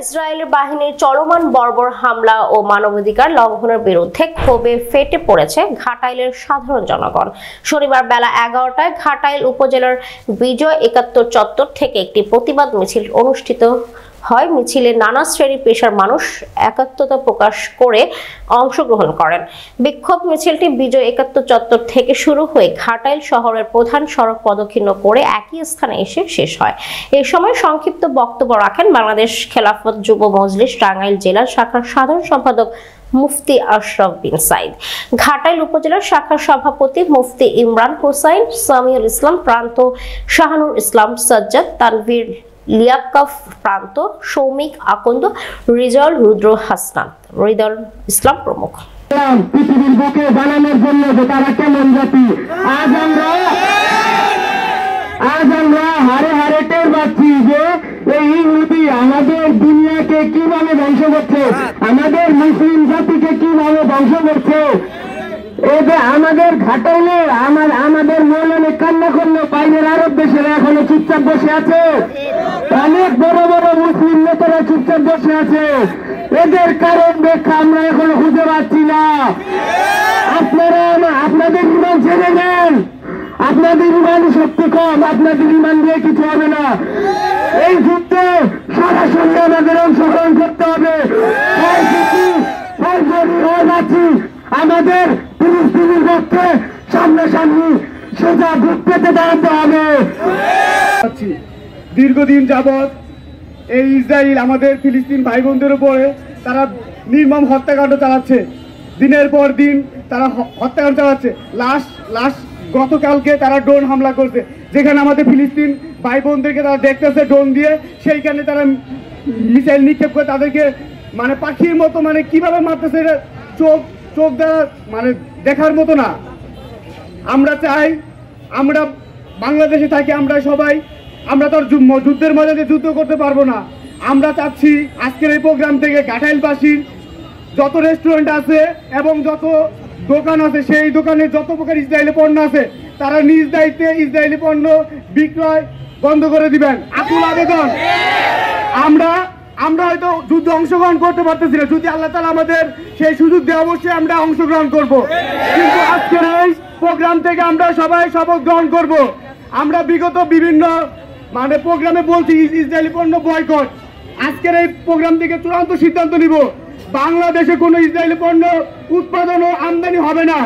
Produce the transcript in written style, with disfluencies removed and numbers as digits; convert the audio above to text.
ইসরায়েলের বাহিনীর চলমান বর্বর হামলা ও মানবাধিকার লঙ্ঘনের বিরুদ্ধে ক্ষোভে ফেটে পড়েছে ঘাটাইলের সাধারণ জনগণ। শনিবার বেলা 11টায় ঘাটাইল উপজেলার বিজয় ৭১ চত্বর থেকে একটি প্রতিবাদ মিছিল অনুষ্ঠিত হয়। মিছিলে নানা শ্রেণী পেশার মানুষ একাত্মতা প্রকাশ করে অংশগ্রহণ করেন। বিক্ষোভ মিছিলটি বিজয় ৭১ চত্বর থেকে শুরু হয়ে ঘাটাইল শহরের প্রধান সড়ক প্রদক্ষিণ করে একই স্থানে এসে শেষ হয়। এই সময় সংক্ষিপ্ত বক্তব্য রাখেন বাংলাদেশ খেলাফত যুব মজলিস টাঙ্গাইল জেলা শাখার সাধারণ সম্পাদক মুফতি আশরাফ বিন সাইদ, ঘাটাইল উপজেলার শাখার সভাপতি মুফতি ইমরান হোসাইন, সামিউল ইসলাম প্রান্ত, শাহানুর ইসলাম সাজ্জাদ, তানভীর লিয়াকফ প্রান্ত, সৌমিক আকন্দ, রিজাল রুদ্র হাসনাত, হৃদয় ইসলাম প্রমুখ। পৃথিবীর বুকে বানানোর জন্য যে তারা কেমন জাতি, আজ আমরা হারে হারে টের পাচ্ছি যে এই ইহুদি আমাদের দুনিয়াকে কিভাবে ধ্বংস করছে, আমাদের মুসলিম জাতিকে কিভাবে ধ্বংস করছে। এই যে আমাদের ঘাটাইলে আমাদের মৌলানা কান্না করলো, বাইরের আরব দেশের এখনো চুপচাপ বসে আছে, অনেক বড় বড় মুসলিম নেতারা চুপচাপ বসে আছে। এদের কারণ ব্যাখ্যা আমরা এখনো খুঁজে পাচ্ছি না। আপনারা আপনাদের ইমান ছেড়ে নেন, আপনাদের ইমান শক্তি কম, আপনাদের ইমান দিয়ে কিছু হবে না। এই যুদ্ধে সরাসরি আমাদের অংশগ্রহণ করতে হবে। আমাদের ফিলিস্তিনের পক্ষে সামনাসামনি সোজা বুক পেতে দাঁড়াতে হবে। দীর্ঘদিন যাবৎ এই ইসরায়েল আমাদের ফিলিস্তিন ভাই বোনদের উপরে তারা নির্মম হত্যাকাণ্ড চালাচ্ছে, দিনের পর দিন তারা হত্যাকাণ্ড চালাচ্ছে। লাস্ট গতকালকে তারা ড্রোন হামলা করছে, যেখানে আমাদের ফিলিস্তিন ভাই বোনদেরকে তারা দেখতেছে ড্রোন দিয়ে, সেইখানে তারা মিসাইল নিক্ষেপ করে তাদেরকে মানে পাখির মতো মানে কিভাবে মারতেছে, চোখ দ্বারা মানে দেখার মতো না। আমরা চাই, আমরা বাংলাদেশে থাকি, আমরা সবাই আমরা তো যুদ্ধের ময়দানে যুদ্ধ করতে পারবো না। আমরা চাচ্ছি আজকের এই প্রোগ্রাম থেকে ঘাটাইলবাসীর যত রেস্টুরেন্ট আছে এবং যত দোকান আছে, সেই দোকানে যত প্রকার ইসরায়েলি পণ্য আছে, তারা নিজ দায়িত্বে ইসরায়েলি পণ্য বিক্রয় বন্ধ করে দিবেন। আকুল আবেদন। আমরা হয়তো যুদ্ধে অংশগ্রহণ করতে পারতেছি না, যদি আল্লাহ তাআলা আমাদের সেই সুযোগ দেয় অবশ্যই আমরা অংশগ্রহণ করব। কিন্তু আজকের এই প্রোগ্রাম থেকে আমরা সবাই শপথ গ্রহণ করব। আমরা বিগত বিভিন্ন মানে প্রোগ্রামে বলছি ইসরায়েলি পণ্য বয়কট। আজকের এই প্রোগ্রাম থেকে চূড়ান্ত সিদ্ধান্ত নিব, বাংলাদেশে কোনো ইসরায়েলি পণ্য উৎপাদন ও আমদানি হবে না।